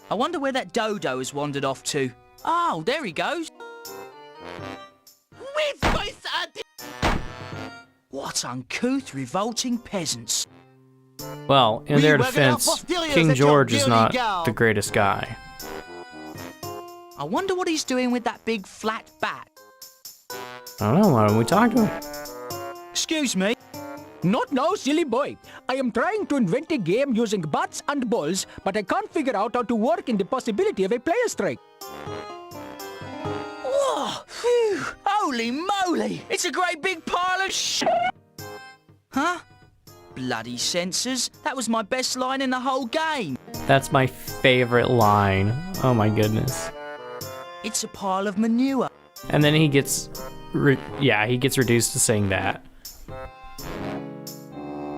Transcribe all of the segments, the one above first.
I wonder where that dodo has wandered off to. Oh, there he goes. What uncouth, revolting peasants. Well, in their defense, King George is not the greatest guy. I wonder what he's doing with that big flat bat. I don't know, why don't we talk to him? Excuse me. Not now, silly boy. I am trying to invent a game using bats and balls, but I can't figure out how to work in the possibility of a player strike. Whoa! Phew! Holy moly! It's a great big pile of Huh? Bloody censors. That was my best line in the whole game. That's my favorite line. Oh my goodness. It's a pile of manure. And then he gets, he gets reduced to saying that.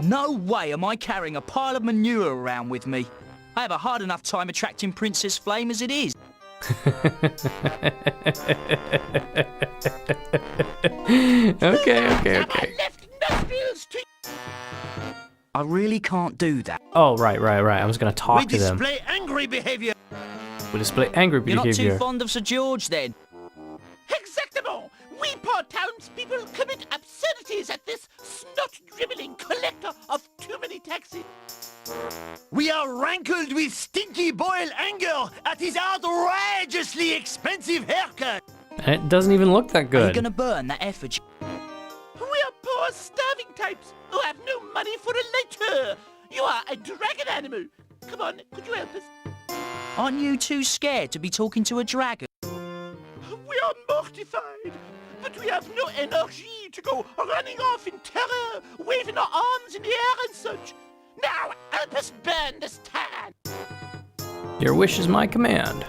No way am I carrying a pile of manure around with me. I have a hard enough time attracting Princess Flame as it is. Okay. I really can't do that. Oh, right. I was gonna talk to them. We display angry behavior. We display angry You're behavior. not too fond of Sir George, then? Exactement. We poor townspeople commit absurdities at this snot-dribbling collector of too many taxes. We are rankled with stinky boil anger at his outrageously expensive haircut. And it doesn't even look that Are you good. gonna burn that effigy? We are poor starving types who have no money for a lighter. You are a dragon animal. Come on, could you help us? Aren't you too scared to be talking to a dragon? We are mortified, but we have no energy to go running off in terror, waving our arms in the air and such. Now, help us burn this town. Your wish is my command.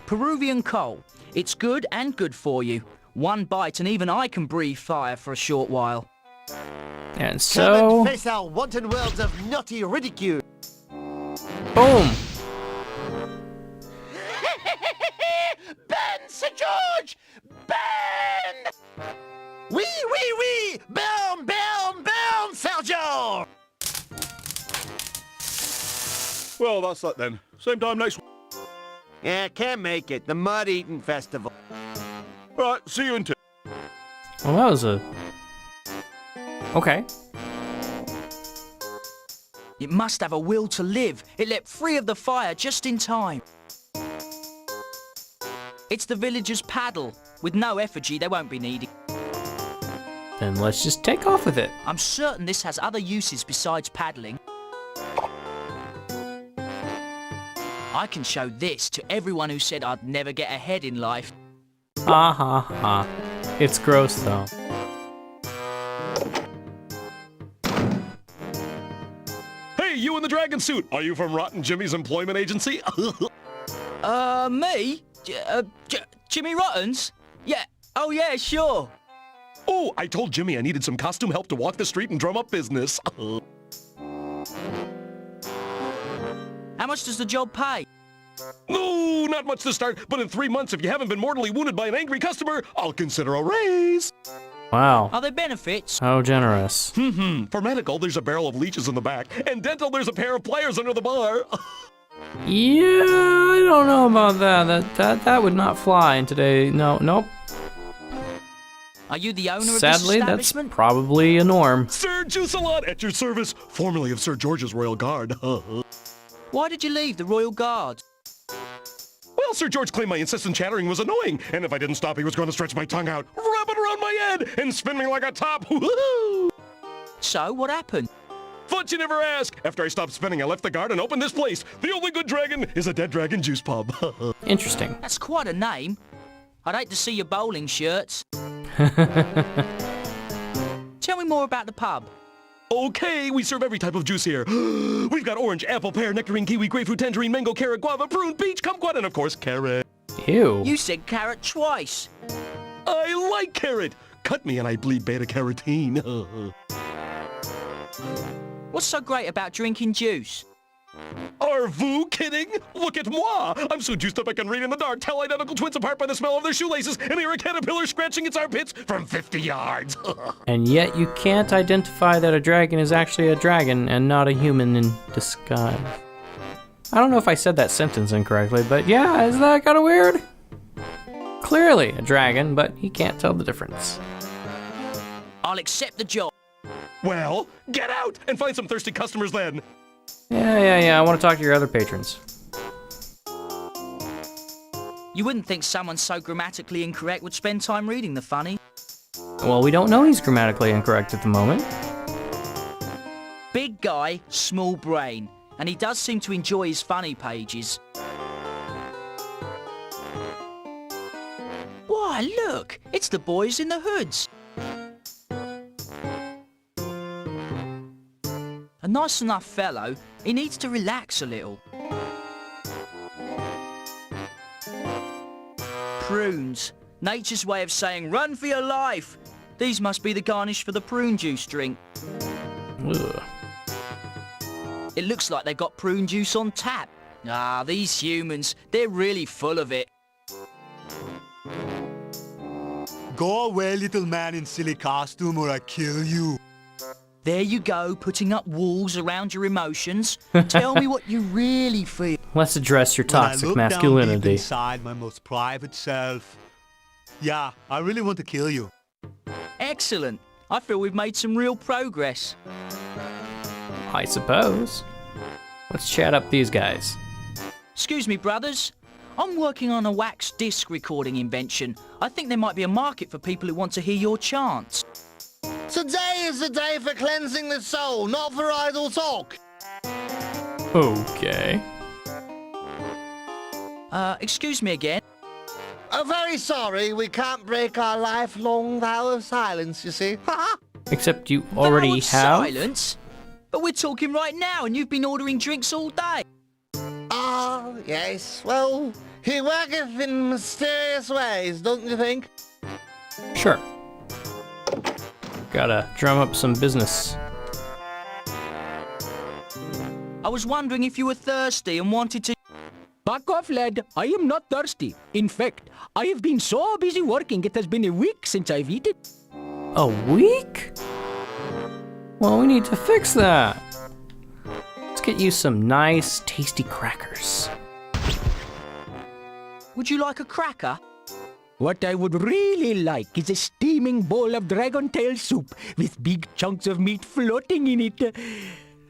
Peruvian coal. It's good and good for you. One bite and even I can breathe fire for a short while. And so, face our wanton worlds of naughty ridicule. boom. Burn, Sir George! Burn! Oui! Burn, Sir George! Well, that's that then. Same time next week. Yeah, can't make it. The Mud Eating Festival. Right, see you in two. Well, that was a... Okay. It must have a will to live. It leapt free of the fire just in time. It's the villagers' paddle. With no effigy, they won't be needed. Then let's just take off with it. I'm certain this has other uses besides paddling. I can show this to everyone who said I'd never get ahead in life. Ha ha ha. It's gross though. Hey, you in the dragon suit. Are you from Rotten Jimmy's employment agency? Me? Jimmy Rottens? Yeah. Oh, yeah, sure. Oh, I told Jimmy I needed some costume help to walk the street and drum up business. How much does the job pay? No, not much to start, but in 3 months, if you haven't been mortally wounded by an angry customer, I'll consider a raise. Wow. Are there benefits? How generous. For medical, there's a barrel of leeches in the back, and dental, there's a pair of pliers under the bar. Yeah, I don't know about that. That would not fly in today. Nope. Are you the owner of this Sadly, that's establishment? probably a norm. Sir Juice-a-Lot at your service, formerly of Sir George's Royal Guard. Why did you leave the Royal Guard? Well, Sir George claimed my insistent chattering was annoying, and if I didn't stop, he was going to stretch my tongue out, wrap it around my head, and spin me like a top. Woohoo! So, what happened? Fudge, you never ask. After I stopped spinning, I left the guard and opened this place. The only good dragon is a dead dragon juice pub. Interesting. That's quite a name. I'd hate to see your bowling shirts. Tell me more about the pub. Okay, we serve every type of juice here. We've got orange, apple, pear, nectarine, kiwi, grapefruit, tangerine, mango, carrot, guava, prune, peach, kumquat, and of course, carrot. Ew. You said carrot twice. I like carrot. Cut me and I bleed beta-carotene. What's so great about drinking juice? Are vous kidding? Look at moi! I'm so juiced up I can read in the dark, tell identical twins apart by the smell of their shoelaces, and hear a caterpillar scratching its armpits from 50 yards. And yet you can't identify that a dragon is actually a dragon and not a human in disguise. I don't know if I said that sentence incorrectly, but yeah, isn't that kind of weird? Clearly a dragon, but he can't tell the difference. I'll accept the job. Well, get out and find some thirsty customers then. Yeah, I want to talk to your other patrons. You wouldn't think someone so grammatically incorrect would spend time reading the funny. Well, we don't know he's grammatically incorrect at the moment. Big guy, small brain, and he does seem to enjoy his funny pages. Why, look, it's the boys in the hoods. A nice enough fellow, he needs to relax a little. Prunes. Nature's way of saying, run for your life. These must be the garnish for the prune juice drink. Ugh. It looks like they've got prune juice on tap. Ah, these humans, they're really full of it. Go away, little man in silly costume, or I kill you. There you go, putting up walls around your emotions. Tell me what you really feel. Let's address your toxic When I look down deep masculinity. inside my most private self, yeah, I really want to kill you. Excellent. I feel we've made some real progress. I suppose. Let's chat up these guys. Excuse me, brothers. I'm working on a wax disc recording invention. I think there might be a market for people who want to hear your chants. Today is the day for cleansing the soul, not for idle talk. Okay. Excuse me again. Oh, very sorry, we can't break our lifelong vow of silence, you see. Except you already Vow of have. silence? But we're talking right now and you've been ordering drinks all day. Ah, yes, well, he worketh in mysterious ways, don't you think? Sure. Gotta drum up some business. I was wondering if you were thirsty and wanted to... Back off, lad. I am not thirsty. In fact, I have been so busy working, it has been a week since I've eaten. A week? Well, we need to fix that. Let's get you some nice, tasty crackers. Would you like a cracker? What I would really like is a steaming bowl of dragon tail soup with big chunks of meat floating in it.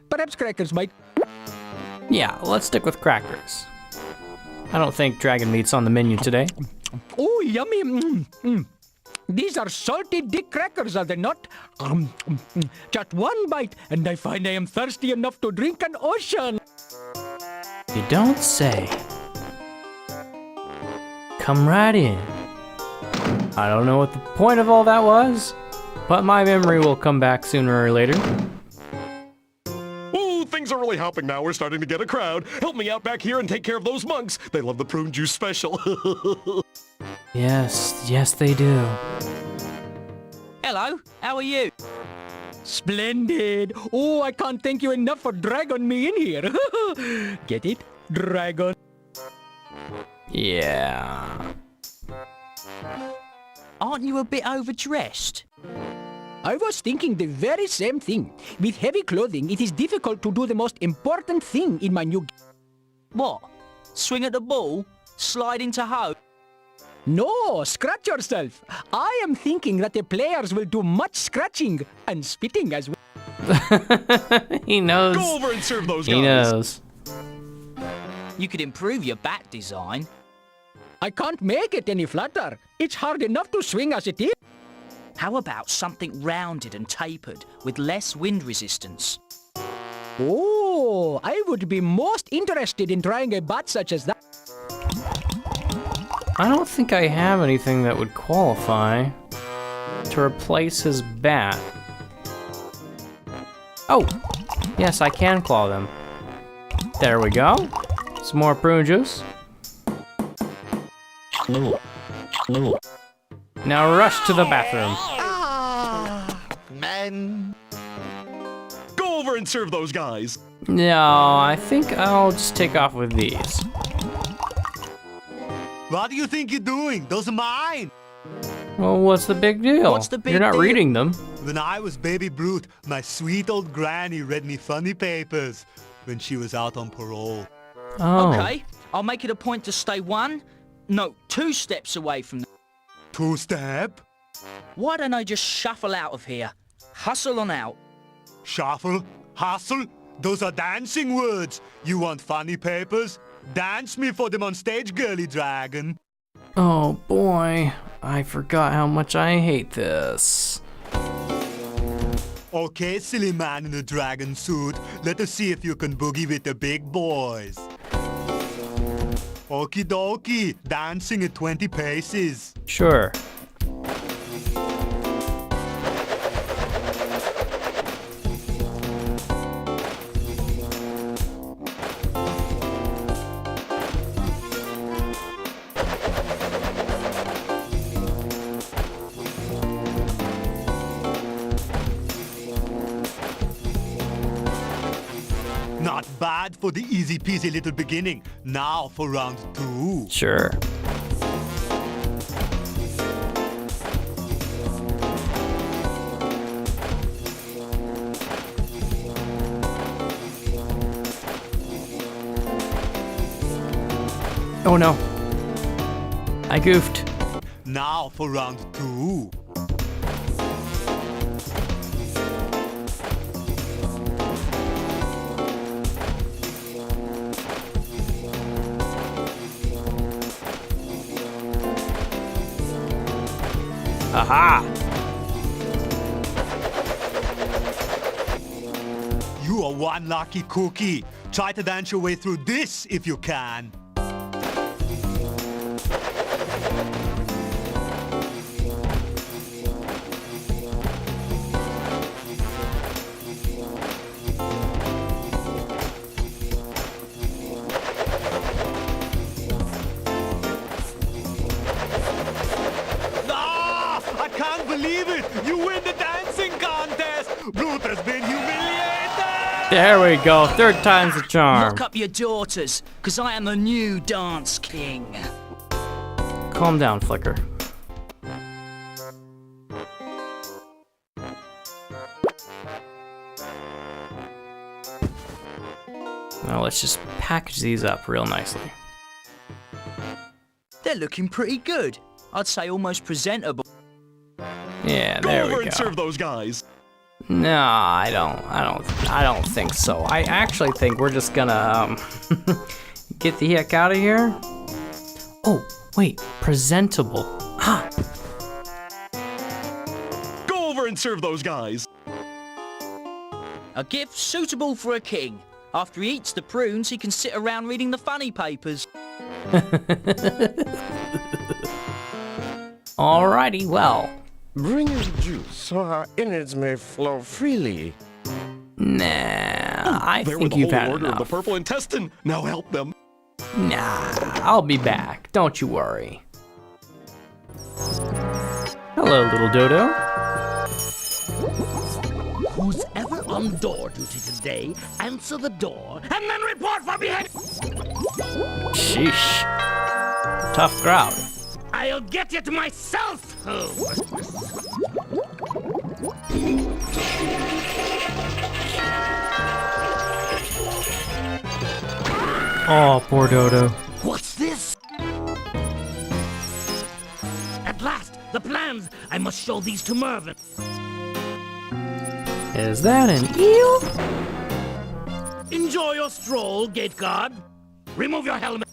Perhaps crackers might... Yeah, let's stick with crackers. I don't think dragon meat's on the menu today. Oh, yummy. These are salty dick crackers, are they not? Just one bite, and I find I am thirsty enough to drink an ocean. You don't say. Come right in. I don't know what the point of all that was, but my memory will come back sooner or later. Ooh, things are really hopping now. We're starting to get a crowd. Help me out back here and take care of those monks. They love the prune juice special. Yes, they do. Hello, how are you? Splendid. Oh, I can't thank you enough for dragging me in here. Get it? Dragon. Yeah. Aren't you a bit overdressed? I was thinking the very same thing. With heavy clothing, it is difficult to do the most important thing in my new... What? Swing at the ball? Slide into hoe? No, scratch yourself. I am thinking that the players will do much scratching and spitting as well. He knows. Go over and serve those guys. He knows. You could improve your bat design. I can't make it any flatter. It's hard enough to swing as it is. How about something rounded and tapered with less wind resistance? Oh, I would be most interested in trying a bat such as that. I don't think I have anything that would qualify to replace his bat. Oh, yes, I can claw them. There we go. Some more prune juice. Now rush to the bathroom. Men. Go over and serve those guys. No, I think I'll just take off with these. What do you think you're doing? Those are mine. Well, what's the big deal? What's the big You're not deal? reading them. When I was baby Brute, my sweet old granny read me funny papers when she was out on parole. Oh. Okay, I'll make it a point to stay 2 steps away from them. 2-step? Why don't I just shuffle out of here? Hustle on out. Shuffle? Hustle? Those are dancing words. You want funny papers? Dance me for them on stage, girly dragon. Oh boy, I forgot how much I hate this. Okay, silly man in a dragon suit. Let us see if you can boogie with the big boys. Okie dokie, dancing at 20 paces. Sure. Not bad for the easy peasy little beginning. Now for round 2. Sure. Oh no. I goofed. Now for round 2. Aha! You are one lucky cookie. Try to dance your way through this if you can. I can't believe it! You win the dancing contest! Brute has been humiliated! There we go. 3rd time's the charm. Lock up your daughters, because I am the new dance king. Calm down, Flicker. Now let's just package these up real nicely. They're looking pretty good. I'd say almost presentable. Yeah, Go there over we and go. serve those guys. No, I don't think so. I actually think we're just gonna get the heck out of here. Oh, wait, presentable. Ah, Go over and serve those guys. A gift suitable for a king. After he eats the prunes, he can sit around reading the funny papers. alrighty, well. Bring us juice so our innards may flow freely. Nah, I There think were the you've Holy had Order of the enough. Purple Intestine. Now help them. Nah, I'll be back. Don't you worry. Hello, little Dodo. Who's ever on door duty today, answer the door and then report for beheading. Sheesh. Tough crowd. I'll get it myself. Oh, poor Dodo. What's this? At last, the plans. I must show these to Mervyn. Is that an eel? Enjoy your stroll, gate guard. Remove your helmet.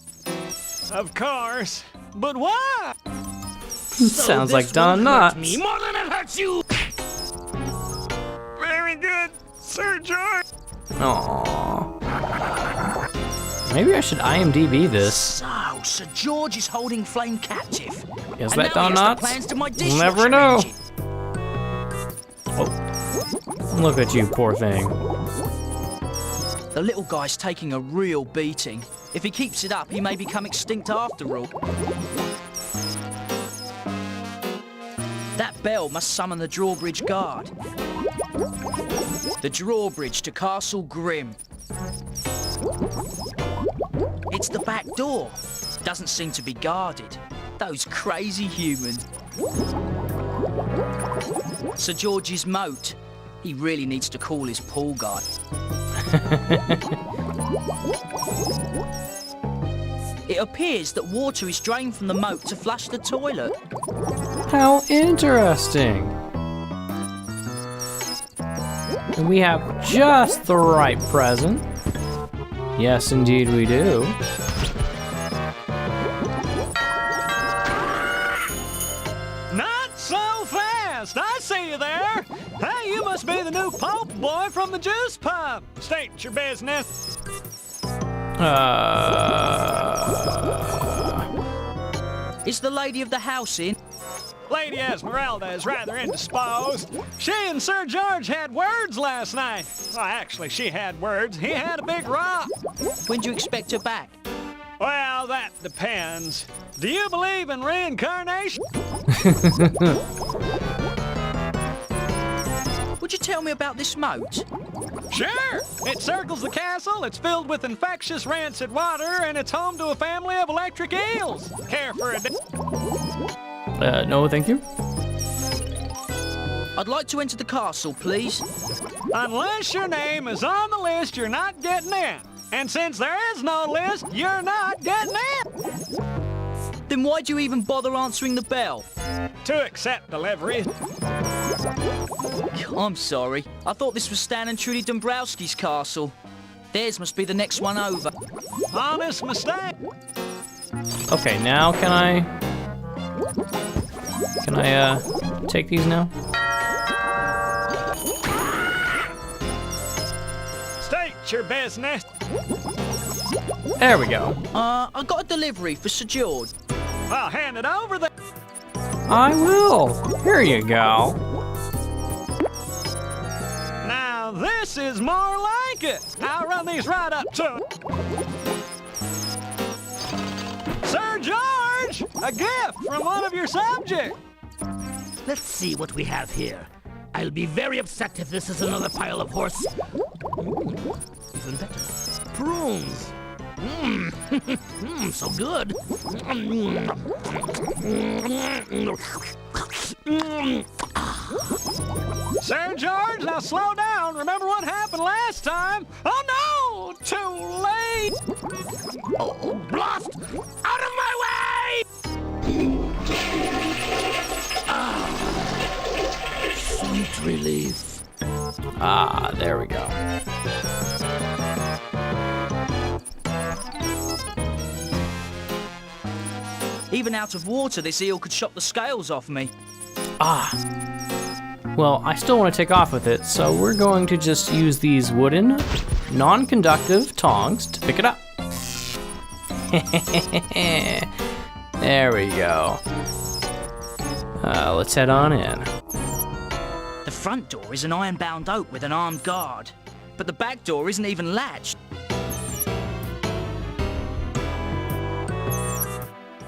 Of course. But why? Sounds like this Don won't hurt Knotts. me more than it hurts you. Very good, Sir George. Aww. Maybe I should IMDb this. So, Sir George is holding Flame captive. Is And that now Don he has the Knotts? plans to my We'll dishwasher never know. engine. Look at you, poor thing. The little guy's taking a real beating. If he keeps it up, he may become extinct after all. That bell must summon the drawbridge guard. The drawbridge to Castle Grim. It's the back door. Doesn't seem to be guarded. Those crazy humans. Sir George's moat. He really needs to call his pool guy. It appears that water is drained from the moat to flush the toilet. How interesting. And we have just the right present. Yes, indeed we do. Not so fast! I see you there! Hey, you must be the new Pope boy from the juice pub! State your business! Is the lady of the house in? Lady Esmeralda is rather indisposed. She and Sir George had words last night. Well, actually, she had words. He had a big rock. When do you expect her back? Well, that depends. Do you believe in reincarnation? Would you tell me about this moat? Sure! It circles the castle, it's filled with infectious rancid water, and it's home to a family of electric eels. Care for a No, thank you. I'd like to enter the castle, please. Unless your name is on the list, you're not getting in. And since there is no list, you're not getting in. Then why do you even bother answering the bell? To accept delivery. I'm sorry. I thought this was Stan and Trudy Dombrowski's castle. Theirs must be the next one over. Honest mistake. Okay, now can I take these now? State your business. There we go. I got a delivery for Sir George. Well, hand it over then. I will. Here you go. Now, this is more like it. I'll run these right up to it. Sir George, a gift from one of your subjects. Let's see what we have here. I'll be very upset if this is another pile of horse. Even better. Prunes. So good. Sir George, now slow down. Remember what happened last time? Oh no! Too late! Oh, blast! Out of my way! Sweet relief. Ah, there we go. Even out of water, this eel could chop the scales off me. Well, I still want to take off with it, so we're going to just use these wooden, non-conductive tongs to pick it up. There we go. Let's head on in. The front door is an iron-bound oak with an armed guard, but the back door isn't even latched.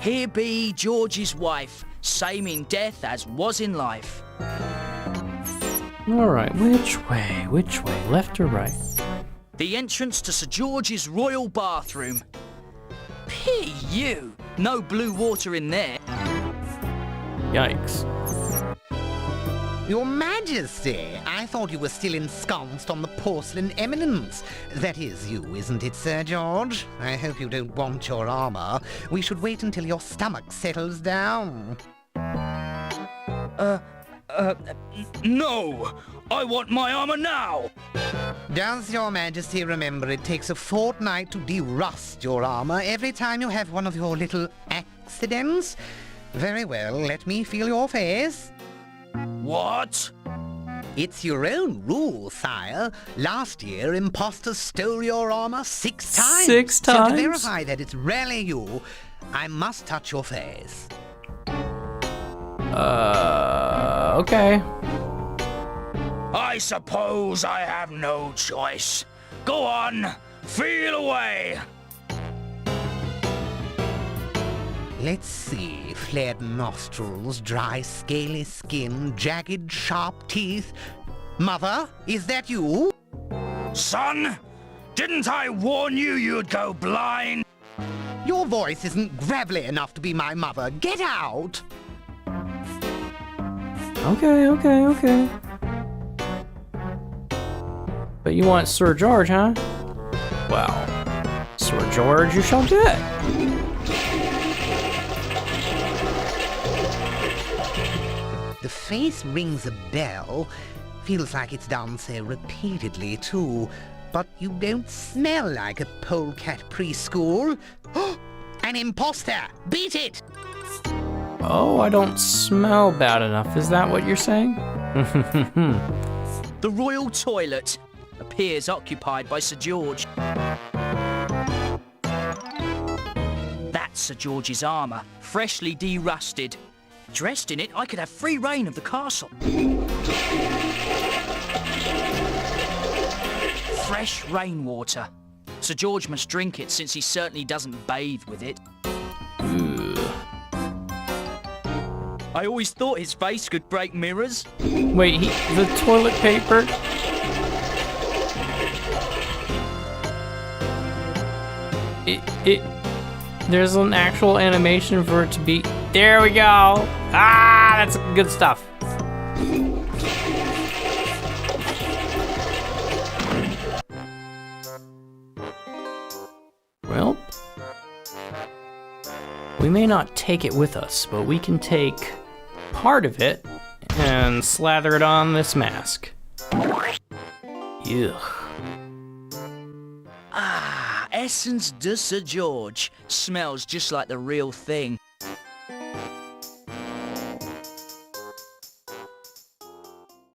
Here be George's wife, same in death as was in life. All right, which way? Which way? Left or right? The entrance to Sir George's royal bathroom. P.U. No blue water in there. Yikes. Your Majesty, I thought you were still ensconced on the porcelain eminence. That is you, isn't it, Sir George? I hope you don't want your armor. We should wait until your stomach settles down. No! I want my armor now! Does your Majesty remember it takes a fortnight to de-rust your armor every time you have one of your little accidents? Very well, let me feel your face. What? It's your own rule, sire. Last year, imposters stole your armor 6 times. 6 So times? to verify that it's really you, I must touch your face. Okay. I suppose I have no choice. Go on, feel away. Let's see. Flared nostrils, dry, scaly skin, jagged, sharp teeth. Mother, is that you? Son, didn't I warn you you'd go blind? Your voice isn't gravelly enough to be my mother. Get out! Okay. But you want Sir George, huh? Well, Sir George, you shall get. The face rings a bell. Feels like it's done so repeatedly, too. But you don't smell like a polecat preschool. An imposter! Beat it! Oh, I don't smell bad enough. Is that what you're saying? The royal toilet appears occupied by Sir George. That's Sir George's armour, freshly de-rusted. Dressed in it, I could have free reign of the castle. Fresh rainwater. Sir George must drink it since he certainly doesn't bathe with it. I always thought his face could break mirrors. Wait, the toilet paper? There's an actual animation for it to be. There we go. Ah, that's good stuff. Well, we may not take it with us, but we can take part of it and slather it on this mask. Ugh. Ah, Essence de Sir George. Smells just like the real thing.